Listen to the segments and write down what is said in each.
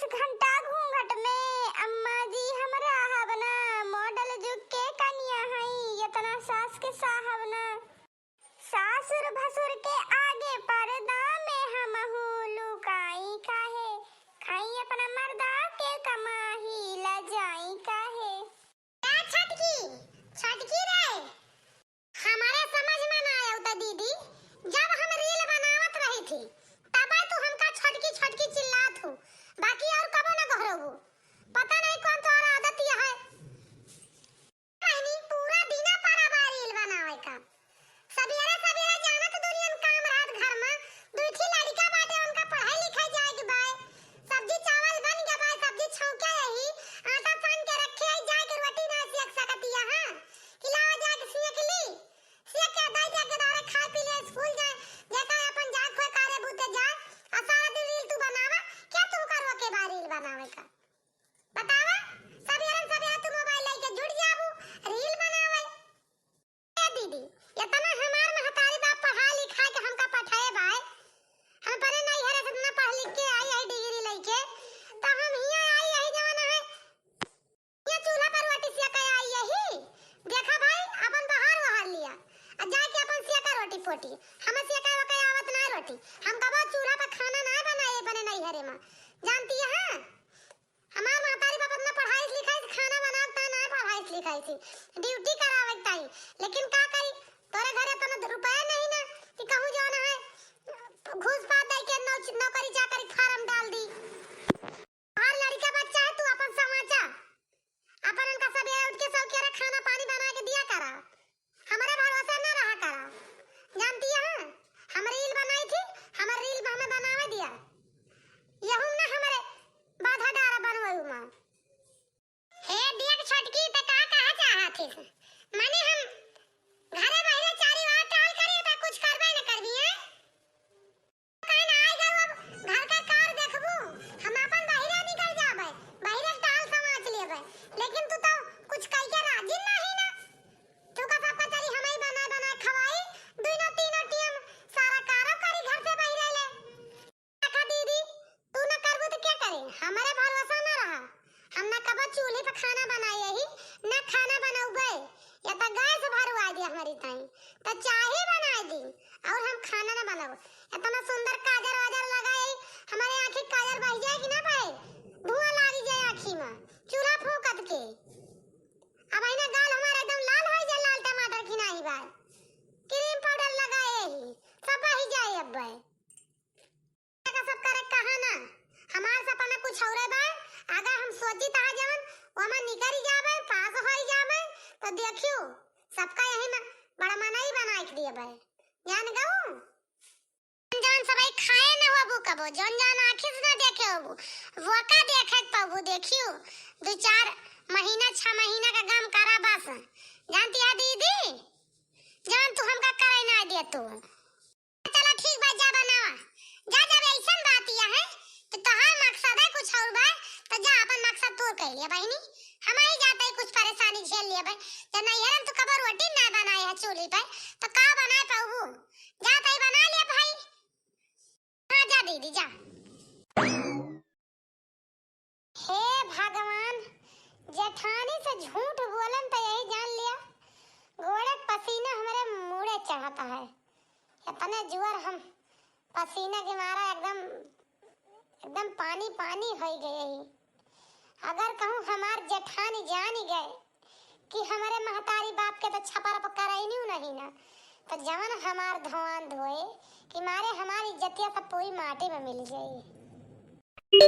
24 घंटा घूंघट में अम्मा जी हमरा हवना मॉडल जुग के कन्या हई इतना सास के साहबना सासुर भसुर के आगे पर्दा में हमहू लुकाई काहे खाई अपना मर्दा के कमाही ल जाई काहे छटकी छटकी रे हमारे समझ में ना आया उता दीदी जब हम रील बनावत रही थी तब तू हमका छटकी छटकी चिल्लात हो बाकी और कबो ना कहरो पता नहीं कौन तोरा आदत ये है कहनी पूरा दिन पारा बा रील बनावे का सबेरे सबेरे जाना तो दुनिया में काम रात घर में दूठी लड़का बाटे उनका पढ़ाई लिखाई जाएगी बाय सब्जी चावल बन गया बाय सब्जी छौके यही आटा सान के रखे जाए के रोटी ना सेक सकतिया हां खिलाओ जाके सेक ली सेक के दाई जाके दारे खा पी ले स्कूल जाए जेका अपन जा खोए कारे बुते जा आ सारा दिन रील तू बनावा क्या तू करवा के बा रील बनावे का बतावा सबेरे तू मोबाइल लेके जुड़ जाबू रील बनावे ए दीदी इतना हमार महतारी बाप पढ़ा लिखा के हमका पठाए बाय हम परे नहीं हरे से ना पढ़ लिख के आई आई डिग्री लेके त हम हिया आई यही जमाना है ये चूल्हा पर रोटी सेका आई यही देखा भाई अपन बाहर लिया आ जाके अपन सेका रोटी फोटी हम सेका के आवत ना रोटी हम कबो चूल्हा पर खाना ना बनाए बने नहीं हरे मां जानती है हमार महतारी बाप अपना पढ़ाई लिखाई खाना बनाता ना पढ़ाई लिखाई थी ड्यूटी करावे ताई लेकिन का करी तोरे घरे तना रुपया नहीं ना कि कहूं जो ना है घूस पात दे के नौकरी चाकरी फार्म डाल दी हर लड़का बच्चा है तू अपन समाचा अपन उनका सब उठ के सब केरा खाना पानी बना के दिया करा हमारे भरोसा ना रहा करा जानती है हम रील बनाई थी हमार रील हमें बनावे दिया यहू ना हमारे बाधा डारा बनवाई मां हे देख छटकी त का कहा चाहत है माने हम घरे बाहर चारी बार टाल करे त कुछ करबे न करबी है काहे ना आई जाओ अब घर का कार देखबू हम अपन बाहर निकल जाबे बाहर टाल समाज लेबे लेकिन तू तो कुछ कह के राजी नहीं ना तू का पापा चली हमें बना बना खवाई दुनो तीनों टीम सारा कारो करी घर से बाहर ले देखा दीदी तू ना करबू तो क्या करे हमारे भरोसा ना रहा हम ना कब चूल्हे पे खाना बनाए ही ना खाना बनाऊबे या त गैस भरवा दी हमारी ताई त चाहे बना दी और हम खाना ना बनाओ इतना सुंदर काजर वाजर लगाए हमारे आंखें काजर बह जाए कि ना पाए धुआं लागी जाए आंखी में चूल्हा फूकत के अब आईना गाल हमारा एकदम लाल हो जाए लाल टमाटर की नहीं बा क्रीम पाउडर लगाए ही सब बह जाए अब बे का सब करे कहा ना हमार सपना कुछ और बा अगर हम सोची ता जवन ओमा निकल जावे पास हो जावे तो देखियो सबका यही ना बड़ा मनाई बना के दिए बे जान गऊ जान सब खाए ना होबू कबो जन जान आंखें से ना देखे होबू वो का देखे पाबू देखियो 2-4 महीना 6 महीना का काम करा बस जानती है दीदी जान तू हमका करे ना दे तू चला ठीक बा जा बनावा जा जब ऐसन बात ये है तो तहार मकसद है कुछ और बा तो जा अपन मकसद पूरा कर लिया बहनी हमारी जाते ही कुछ परेशानी झेल लिया भाई जब नहीं है तो कबर रोटी ना बनाए है चूल्हे पे तो का बनाए पाऊ जाते ही बना लिया भाई हां जा दीदी जा हे भगवान जेठानी से झूठ बोलन तो यही जान लिया घोड़े पसीना हमारे मुड़े चढ़ाता है इतने जुअर हम पसीना के मारा एकदम पानी पानी हो गए अगर कहूं हमार जेठानी जान गए कि हमारे महतारी बाप के तो छपर पकड़ा ही नहीं ना तो जवन हमार धोआन धोए कि मारे हमारी इज्जतिया सब पूरी माटी में मिल गई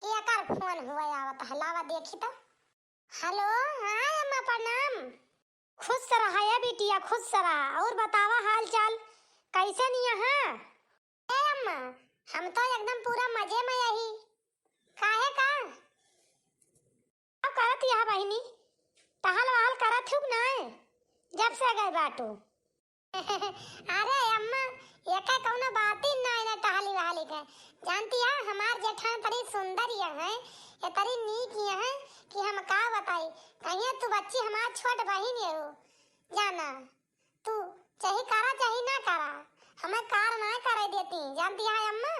ये कर फोन हुआ आवत हलावा देखी तो हेलो हां अम्मा प्रणाम खुश रहा है बिटिया खुश रहा और बतावा हाल चाल कैसे नहीं है ए अम्मा हम तो एकदम पूरा मजे में यही काहे का अब करत यह बहिनी टहल वहल करत हूं ना जब से गए बाटो अरे अम्मा ये का कोनो बात ही ना ना टहली वाली के जानती है हमार जेठान तरी सुंदर ये है ये तरी नीक ये है कि हम का बताई कहिए तू बच्ची हमार छोट बहिन है हो जाना तू चाहे करा चाहे ना करा हमें कार ना करे देती जानती है अम्मा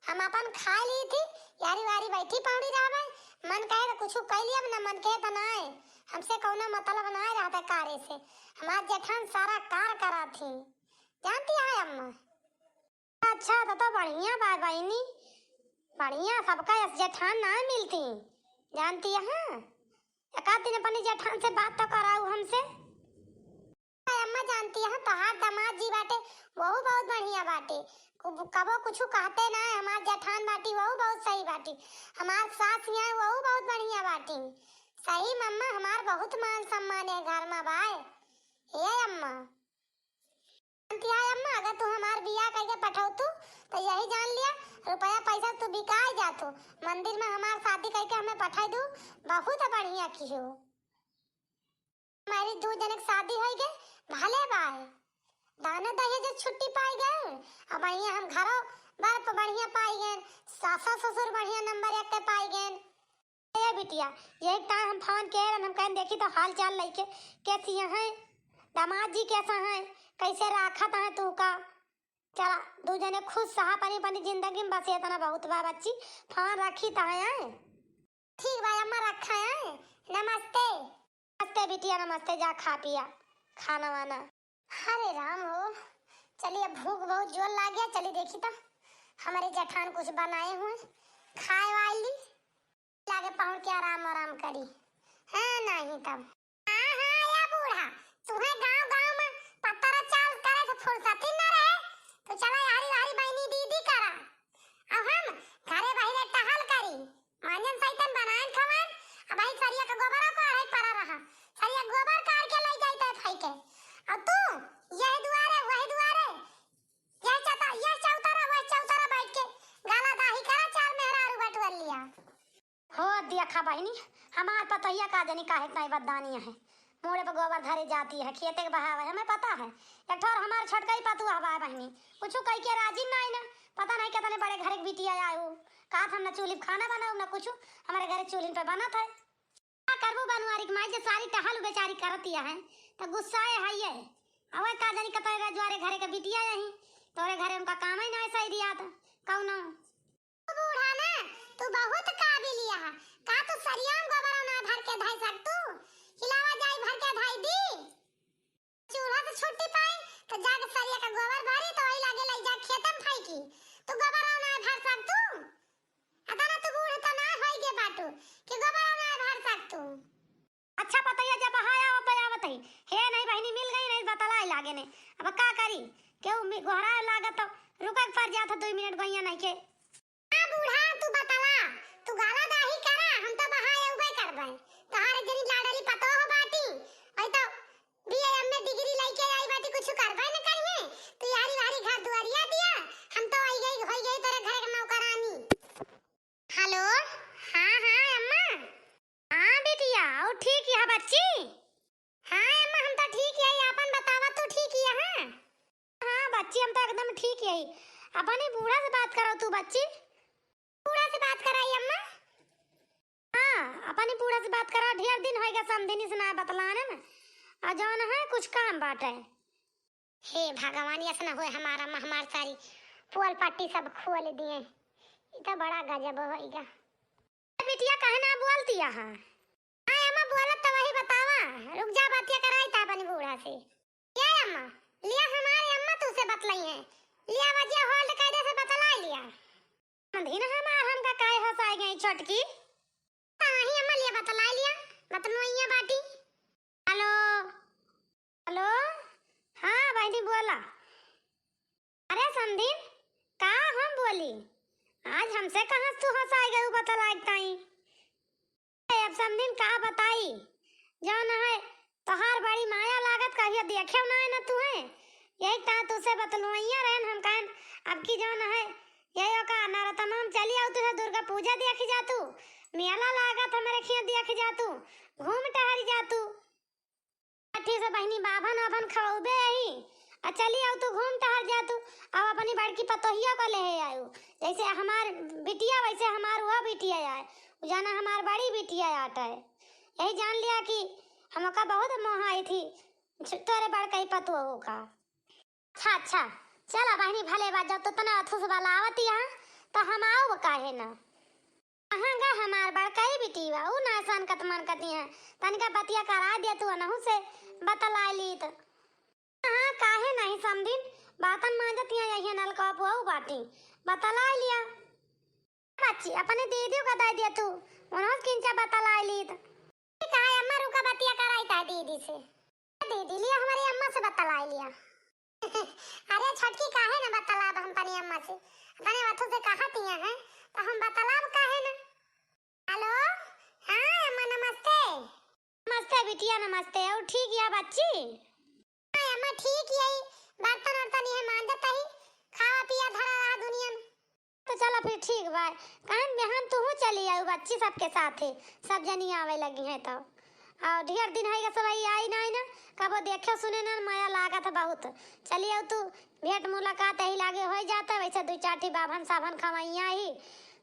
हम अपन खा ली थी, यारी वारी बैठी पौड़ी रहबे, मन कहे तो कुछ कह लिया ना, मन कहे तो नाय, हमसे कौनो मतलब ना रहता कार्य से। हमार जेठान सारा कार करा थी, जानती है अम्मा। अच्छा तो बढ़िया बा बहनी, बढ़िया, सबका जेठान ना मिलती, जानती है। एक आध दिन अपनी जेठान से बात तो कराऊ हमसे। अम्मा जानती है तहार दामाद जी बाटे वहू बहुत बढ़िया बाटे, कबो कुछ कहते ना, हमार जेठान बाटी वहू बहुत सही बाटी, हमार सास यहाँ वहू बहुत बढ़िया बाटी। सही मम्मा, हमार बहुत मान सम्मान है घर में भाई। ये अम्मा जानती है अम्मा, अगर तू हमार बियाह करके पठाऊ तो यही जान लिया, रुपया पैसा तू बिकाए जातो, मंदिर में हमार शादी करके हमें पठाई दू, बहुत बढ़िया की हो। हमारी 2 जन की शादी हो गए, भले बाय दाना दहेज छुट्टी पाई गए, अब बढ़िया हम घरों बार पर बढ़िया पाई गए, सासा ससुर बढ़िया नंबर 1 के पाई गए। ये बिटिया ये टाइम हम फोन के हम कहीं देखी तो हाल चाल लेके कैसी है, दामाद जी कैसा है, कैसे राखत है तू का, चला 2 जने खुश सहा पनी पनी जिंदगी में बस इतना बहुत बा बच्ची, फोन रखी तो है। ठीक भाई अम्मा रखा है, नमस्ते। नमस्ते बिटिया नमस्ते, जा खा पिया खाना वाना। अरे राम हो, चलिए भूख बहुत जोर लग गया, चलिए देखी तो हमारे जेठान कुछ बनाए हुए खाए वाली, लागे पहुंच के आराम आराम करी है नहीं तब। हाँ हाँ या बूढ़ा, तुम्हें गांव गांव में पत्थर चाल करे तो फुर्सत ही न रहे, तो चला यारी वारी बहनी दीदी करा, अब हम घरे बाहर टहल करी, मांजन सैतन बनान खवन, अब भाई सरिया का गोबर को अढ़ाई पड़ा रहा, सरिया गोबर काट के ले जाते फाई के, अब तू यह दुआरे वह दुआरे, यह चौतारा वह चौतारा बैठ के गाला दाही करा, चाल मेहरारू बटवर लिया हो दिया खा बहनी। हमार पतैया का जनी काहे इतना बददानिया है, मोड़े पर गोबर धरे जाती है, खेते के बहावे हमें पता है, एक ठोर हमार छोटका ही पतुआ बा बहनी, कुछ कह के राजी नहीं ना, पता नहीं कितने बड़े घर की बिटिया आए, कहा था ना चूल्ही खाना बनाओ ना कुछ, हमारे घर चूल्ही पे बना था, क्या करबू बनवारी की माई जे सारी टहल बेचारी करती है तो गुस्सा है ये, अवे का जनी कतई रजवारे घरे के बिटिया यही, तोरे घरे उनका काम ही ना ऐसा ही दिया था कौनो। बूढ़ा ना तू बहुत काबिलिया है, का तू सरियाम गोबर ना भर के धाई सकतू, हिलावा जाई भर के धाई दी, चूल्हा से छुट्टी पाई तो जाके सरिया का गोबर भरी तो वही लागे लई जा खेतम फाई की, तू गोबर ना भर सकतू, अता ना तू बूढ़ तो ना होई गे बाटू कि गोबर ना भर सकतू। अच्छा पतैया जब बहाया हो पे आवत है, हे नहीं बहनी मिल गई नहीं बतलाई लागे ने, अब का करी केहू गोहरा लागत तो रुका पर जात 2 मिनट गइया नहीं के। हां बूढ़ा तू बतला, तू गाला दाही करा, हम तो बहाए उबे करबै, तहारे जनी लाडली पतो हो बाटी, ओई तो बीएम में डिग्री लेके आई बाटी, कुछ करबै न करिए, तू यारी वारी घर दुआरिया दिया, हम तो आई गई होई गई तेरे घर के नौकरानी। हेलो हां हां अम्मा, हां बिटिया ओ ठीक है बच्ची, हां अम्मा हम तो ठीक है, अपन बतावा तू ठीक है। हां हां बच्ची हम तो एकदम ठीक है, अपने बूढ़ा से बात करो तू बच्ची, बूढ़ा से बात कराई अम्मा। हाँ अपनी बूढ़ा से बात करा, ढेर दिन होएगा समझनी से ना बतलाने में, आ जाना है कुछ काम बाटे। हे भगवान ऐसा ना होए हमारा हमार सारी पुअल पट्टी सब खोल दिए, ये तो बड़ा गजब होएगा। बिटिया कहे ना बोलती है। हाँ अम्मा बोलत तो वही बतावा, रुक जा बातिया कराई था अपनी बूढ़ा से। ये अम्मा लिया हमारे अम्मा तुझसे बतलाई है, लिया वजह होल्ड कायदे से बतला लिया, मंदिर हमार हम का काय हंसाई गई छोटकी, ही अम्मा लिया बतला लिया, बतलवाइया बाटी। हेलो हेलो हाँ बहनी बोला, अरे समधिन का हम बोली, आज हमसे कहां तू हंसाई गई बतलाई ताई, अब समधिन का बताई, जान है तोहार बड़ी माया लागत कहियो देखे ना है ना तू है, यही ता तुझसे बतलवाइया रहन हम कहन, अब की जान है यही का नरतमम चली आओ तुझे दुर्गा पूजा देख जा तू, मेला लागत हमारे खिया देख जा तू, घूम टहल जा तू, अठी से बहनी बाभन अभन खौबे ही, आ चली आओ तू घूम टहल जा तू, अब अपनी बड़की पतोहिया को ले आयो, जैसे हमार बिटिया वैसे हमार वो बिटिया आए, जाना हमार बड़ी बिटिया आटा है, यही जान लिया कि हमका बहुत मोह आई थी तोरे बड़का ही पतुआ का। अच्छा अच्छा चला बहनी भले बात जब तो तना अथुस वाला आवती है तो हम आओ काहे ना। कहाँ गा हमार बड़काई बेटी बा उ ना सन कत मन कती है तनिका बतिया करा दिया तू अनहु से बतला ली तो। हाँ काहे नहीं समझिन बातन मांजत यही नलका पुआऊ बाटी बतला लिया बच्ची अपने दीदी को दे दिया तू उन्होंने किंचा बतला ली तो। कहा अम्मा रुका बतिया कराई था दीदी से दीदी लिया हमारी अम्मा से बतला लिया। अरे छटकी काहे ना बतला हम अपनी अम्मा से अपने वथु से कहती हैं तो हम बतला काहे ना। हेलो हाँ अम्मा नमस्ते। नमस्ते बिटिया नमस्ते और ठीक है बच्ची। हाँ अम्मा ठीक है बर्तन वर्तन ये मांजत ही खावा पिया धरा रहा दुनिया में। तो चलो फिर ठीक बा कहन बिहान तू चली आई बच्ची सबके साथ है सब जनी आवे लगी है तो और ढेर दिन है सब आई ना कबो देखे सुने ना माया लागत बहुत। चलिए तू भेंट मुलाकात ही लागे हो जाता वैसे दो चार ठी बाभन साभन खवाइया ही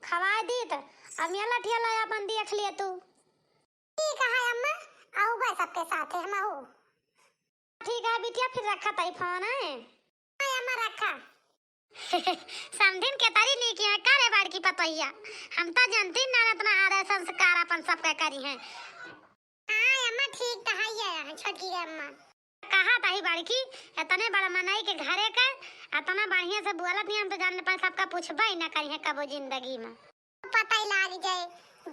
खवा दी तो अब मेला ठेला अपन देख लिए तू। ठीक है अम्मा आओ बा सबके साथ है हम आओ। ठीक है बिटिया फिर रखा तई फोन है। हां अम्मा रखा। समझिन के तारी नहीं किया करे बाड़ की पतैया हम तो जानती ना इतना आदर संस्कार अपन सबका करी है। हां अम्मा ठीक तो है छोटी अम्मा कहा ताही बाड़ की इतने बड़ा मनाई के घरे का इतना बढ़िया से बोलत नहीं हम तो जानने पर सबका पूछबा ही ना करी है कबो जिंदगी में पता ही लाग जाए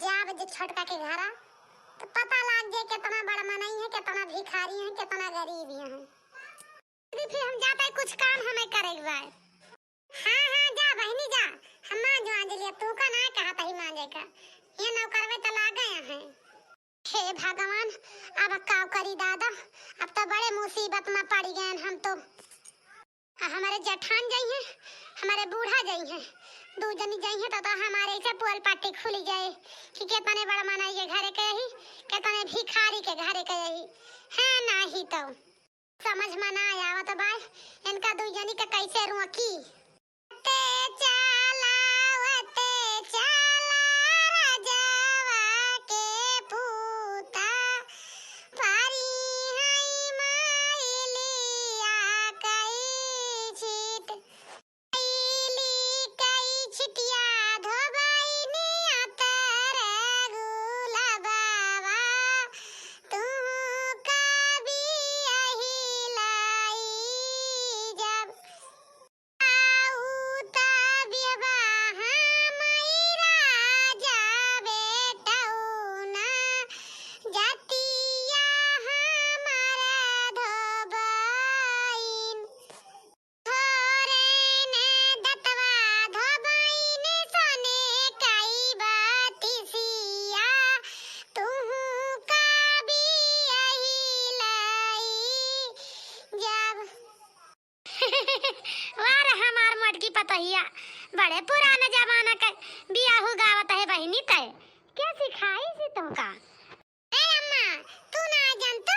जाब जे छोटका के घरा तो पता लाग जाए कितना बड़ा मनाई है कितना भिखारी है कितना गरीब है। फिर हम जाते कुछ काम हमें करेगा। हाँ जा बहनी जा हम मां जो आज लिया तू का ना कहा तही मांगे का ये नौकरवे तो ला गए हैं। हे भगवान अब का करी दादा अब तो बड़े मुसीबत में पड़ गए हम तो। हमारे जेठान जाई है हमारे बूढ़ा जाई है दो जनी जाई है तो हमारे से पोल पाटी खुली जाए कि कितने बड़ा मनाई के घरे के ही कितने भिखारी के घरे के ही है ना ही तो समझ में ना आया तो भाई इनका दो जनी का कैसे रोकी। पतहिया बड़े पुराने जमाना का बियाहू गावत है बहनी तय क्या सिखाई सी तुमका। ए अम्मा तू ना जानतो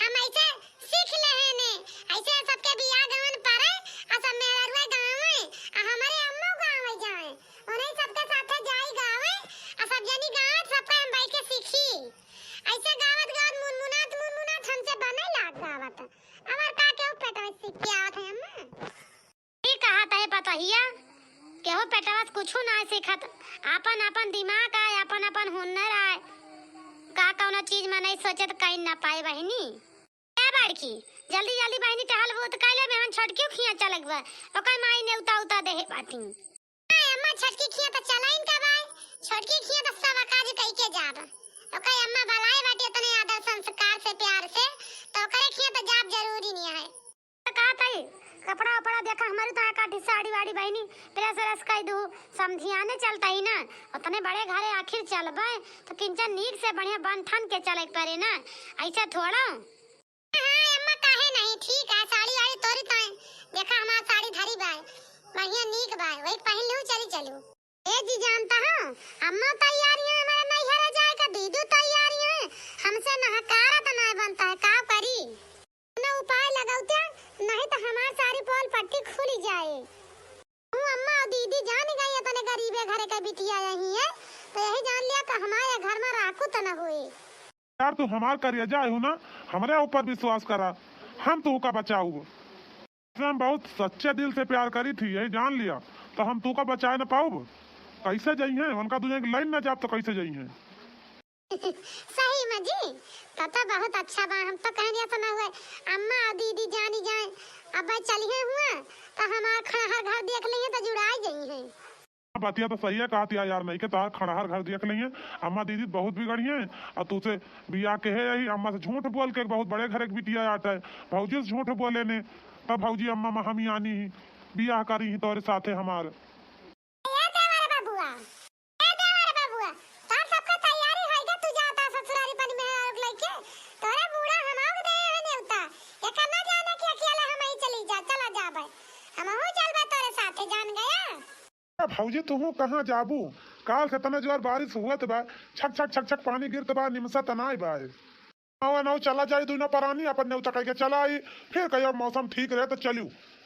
हम ऐसे सीख ले ने ऐसे सबके बियाह गावन परे आ सब मेहरुआ गावे आ हमारे अम्मा गावे जाए उन्हें सबके साथ जाई गावे आ सब जनी गावत सबका हम भाई के सीखी ऐसे गावत गावत मुनमुनात हमसे बने लाग गावत अमर का के पेटवा सीख के आवत है अम्मा। पतहिया केहो पेटवा कुछ ना सीखत अपन अपन दिमाग आए अपन अपन हुनर आए का कौनो चीज में नहीं सोचे तो कहीं ना पाए बहनी। क्या बड़की जल्दी जल्दी बहनी टहल वो तो काले बहन छटकी खिया चलक बा ओकर माई ने उता दे बाती। हां अम्मा छटकी खिया तो चलाइन का बाय छटकी खिया तो सब काज कई के जाब ओकर अम्मा भलाई बाटी तने आदर संस्कार से प्यार से तो ओकर खिया तो जाब जरूरी नहीं है। का तई कपड़ा उपड़ा देखा हमारी तो काटी साड़ी वाड़ी बहनी प्रेस रस कई दू समझियाने चलता ही ना उतने बड़े घरे आखिर चलबे तो किंचन नीक से बढ़िया बन ठन के चले परे ना ऐसा थोड़ा। हां अम्मा काहे नहीं ठीक है साड़ी वाड़ी तोरी ताए देखा हमार साड़ी धरी बाय बढ़िया नीक बाय वही पहन लूं चली चलू। ए जी जानता हां अम्मा तैयारी है हमारे नैहरा जाए का दीदू तैयारी है हमसे नहकारा तो नहीं बनता है का करी ना उपाय लगाउते नहीं तो हमार सारी पोल पट्टी खुली जाए। अम्मा और दीदी जान गई अपने गरीबे घरे का बिटिया यही है तो यही जान लिया कि हमारे घर में राखू तो न हुई। यार तू हमार करिया जाए हो ना हमारे ऊपर विश्वास करा हम तू का बचाऊ हम बहुत सच्चे दिल से प्यार करी थी यही जान लिया तो हम तू का बचाए न पाऊब। कैसे जाई हैं उनका दुनिया की लाइन ना जाप तो कैसे जाई हैं। सही में जी तो बहुत अच्छा बा। हम तो कहनिया सुना हुए अम्मा और दीदी जानी जाए अब भाई चलिए हुआ तो हमार खड़हर घर देख लिए तो जुड़ाई गई हैं। बातिया तो सही है कहती यार नहीं के तार खड़हर घर देख लेंगे। अम्मा दीदी बहुत बिगड़ी है और तुझसे बिया के है यही अम्मा से झूठ बोल के बहुत बड़े घर की बिटिया आता है भौजी से झूठ बोले ने तब भौजी अम्मा हम आनी ही बिया करी ही तोरे साथे हमार। ए देवर बाबूआ तार सबका तैयारी होइगा तू जाता ससुरारी पन में और लेके तोरे बूढ़ा हमाओ दे है नेवता ये करना जाना कि अकेले हम ही चली जा चला जा भाई हम हो चलबे तोरे साथे जान गया। भौजी तुहू कहाँ जाबू काल से तना जोर बारिश हुआ बा छक छक छक छक पानी गिरत बा निमसा तनाई बा नौ चला जाए दुना परानी अपन नेवता कह के चला आई फिर कहियो मौसम ठीक रहे तो चलू।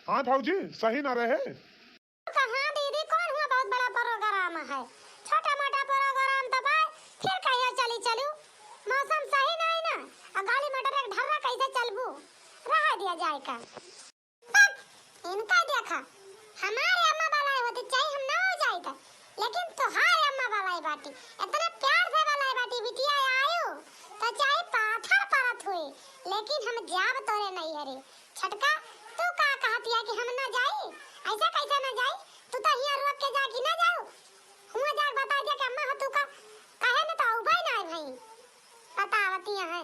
हाँ भौजी सही ना रहे कहाँ दीदी कौन हुआ बहुत बड़ा प्रोग्राम है छोटा मोटा प्रोग्राम तो भाई फिर कहियो चली चलू मौसम सही नहीं ना और गाड़ी मोटर एक ढर्रा कैसे चलबू रहा दिया जाए का इनका देखा हमारे अम्मा वाला होती चाहिए हम ना हो जाए था लेकिन तुहार अम्मा वाला बाटी इतना प्यार से वाला बाटी बिटिया आयो तो चाहे पाथर परत हुए लेकिन हम जाब तोरे नहीं हरे छटका तू का कहती है कि हम ना जाई ऐसा कैसे ना जाई तू तो हिया रोक के जागी ना जाओ हुआ जाग बता दिया कि अम्मा हो तू का कहे ना तो उबाई ना भाई बतावती है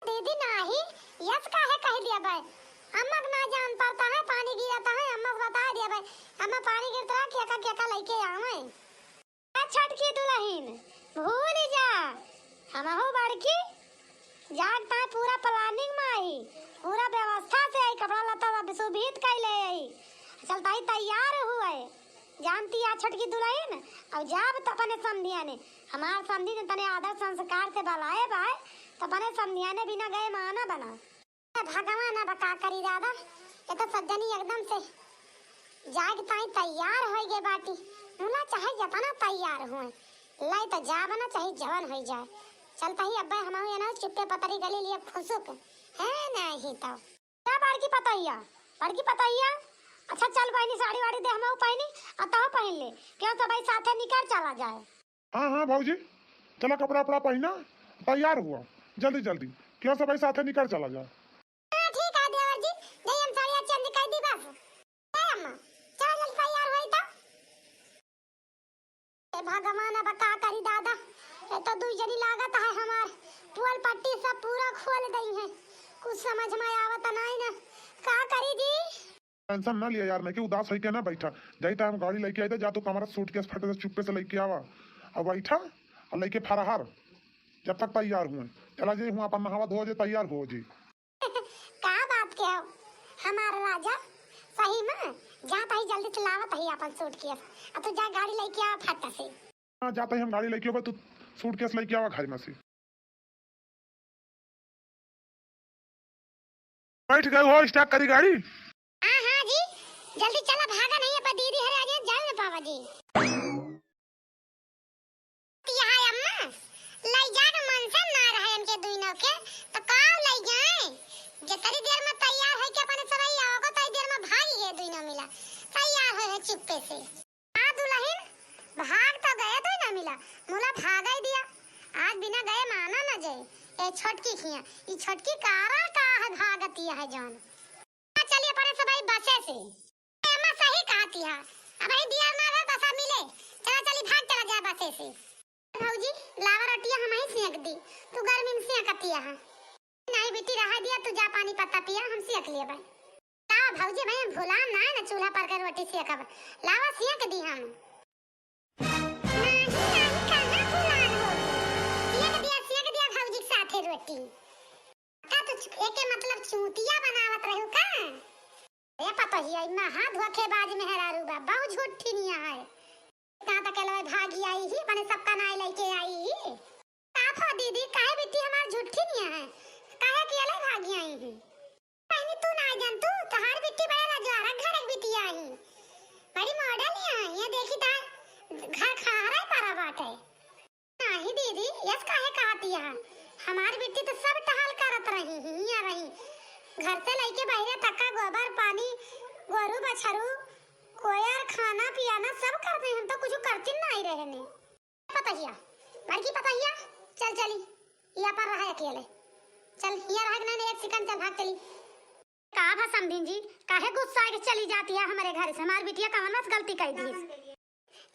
दीदी नाही यस काहे कह दिया भाई अम्मा ना जान पड़ता है पानी गिरता है अम्मा बता दिया भाई अम्मा पानी गिरता है क्या लेके आवे छटकी दुल्हन भूल जा हम हो बड़की जागता है पूरा प्लानिंग में आई पूरा व्यवस्था से आई कपड़ा लता सुभीत कैले आई चलता ही तैयार हुए जानती है छटकी दुल्हन और जब तो अपने समधिया ने हमार समधी ने तने आदर संस्कार से बलाए भाई तो अपने समधिया ने बिना गए माना बना भगवान अब का करी दादा ये तो सज्जनी एकदम से जागता ही तैयार हो गए बाटी मुला चाहे जतना तैयार हुए लाई तो जा बना चाहे जवान हो जाए चलता ही अब्बा हमारे ना चुप्पे पतरी गली लिए खुशुक है नहीं तो क्या बड़की पतैया अच्छा चल बहनी साड़ी वाड़ी दे हम पहनी अतः पहन ले क्यों तो भाई साथे निकल चला जाए। हाँ हाँ भौजी चला कपड़ा अपना पहना तैयार हुआ जल्दी जल्दी क्यों सब भाई साथे निकल चला जाए। ठीक है देवर जी दे हम साड़ी चेंज कर दी बस अम्मा चल जल्दी तैयार होई तो ए भगवान अब का करी दादा ये तो दुई जनी लागत है हमार पुअल पट्टी सब पूरा खोल गई है कुछ समझ में आवत नहीं ना का करी जी। टेंशन ना लिया यार मैं कि उदास होके ना बैठा जाइता हम गाड़ी लेके आए जा तो कमरा सूटकेस फटे से चुप्पे से लेके आवा और बैठा और लेके फराहर जब तक तैयार हुए चला जाए हुआ अपन नहावा धो जे तैयार हो जी। का बात के हो हमार राजा सही में जाता ही जल्दी चलावत ही अपन सूटकेस अब तू जा गाड़ी लेके आ फटा से। हाँ जाता ही हम गाड़ी लेके आवा तू सूटकेस लेके आवा घर में से बैठ गए हो स्टार्ट करी गाड़ी। हाँ हाँ जी जल्दी चला भागा नहीं है पर दीदी हरे आज जाओ ना पापा जी यहाँ अम्मा ले जान मन से ना रहे इनके दुइनों के तो काव ले जाए जितनी देर में तैयार है कि अपने सराई आओगे तो देर में भागी है दुइनों मिला तैयार है चुप्पे से। हाँ दुल्हन भाग तो गए तो ना मिला मुला भागा ही दिया आज बिना गए माना न जाए ए छोटकी खिया ये छोटकी कारा का है भागती है जान चलिए पड़े सब बसे से अम्मा सही कहती है अब ही दिया ना है बसा मिले चला चली भाग चला जा बसे से। भौजी लावा रोटियां हम ही सेक दी तू गर्मी में सेकती है नहीं बेटी रहा दिया तू जा पानी पत्ता पिया हम सेक लिए भाई लावा भौजी भाई हम भुला ना है ना चूल्हा पर कर रोटी सेकब लावा सेक दी हम नहीं कहां भुलान हो सेक दिया भौजी के साथे रोटी का तो एके मतलब चूतिया बनावत रहू का ये पता ही है ना हाथ धोखे बाज में हरारू बा बहुत झूठी नहीं है कहां तक लवे भागी आई ही बने सबका नाई लेके आई ही काफा दीदी काहे बेटी हमार झूठी नहीं है काहे के ले भागी आई ही पहले तू ना जान तू तहार बेटी बड़ा लाजवारा घर एक बेटी आई बड़ी मॉडल है ये देखी ता घर खा रहा पारा बाटे नहीं दीदी यस काहे कहती है हमारी बेटी तो सब टहल करत रही हिया रही घर से लेके बाहर तक का गोबर पानी गोरू बछरू कोई यार खाना पियाना सब करते हैं, हम तो कुछ करती नहीं रहे ने। पतहिया बड़की पतहिया चल चली, यहाँ पर रहा अकेले। चल यहाँ रहा नहीं, एक सेकंड चल भाग चली। का भा समधिन जी काहे गुस्सा के चली जाती है हमारे घर से? हमारी बिटिया कवन बस गलती कर दी?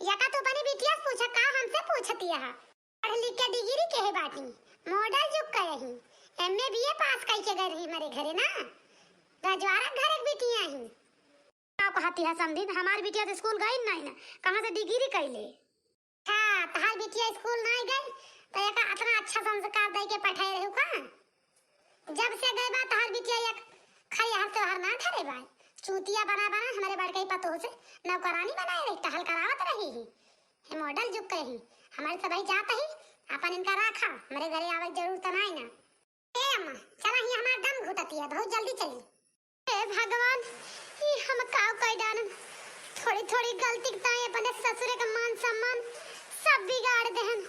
या का तू अपनी बिटिया से पूछा, का हमसे पूछती है? पढ़ लिख के डिग्री के है बाटी, मॉडल जुग के रही, एमए बीए पास करके गई रही हमारे घरे ना, रजवाड़ा घर एक बिटिया ही। का कहती है समधिन हमारी बिटिया तो स्कूल गई नहीं ना, कहां से डिग्री कैले? हां तहार बिटिया स्कूल नहीं गई तो एका इतना अच्छा संस्कार दे के पढ़ाई रहू का? जब से गई बा तहार बिटिया एक खरियार त्योहार ना धरे बा, चूतिया बना बना हमारे बड़के पतोह से नौकरानी बनाए रही, टहल करावत रही ही। ये मॉडल जुग के ही हमारे सब जात ही अपन इनका राखा, मेरे घरे आवे जरूरत नहीं ना। ए अम्मा चला ही, हमार दम घुटती है, बहुत जल्दी चली। हे भगवान ये हम काव कई डान, थोड़ी थोड़ी गलती ताए अपने ससुरे का मान सम्मान सब बिगाड़ देहन।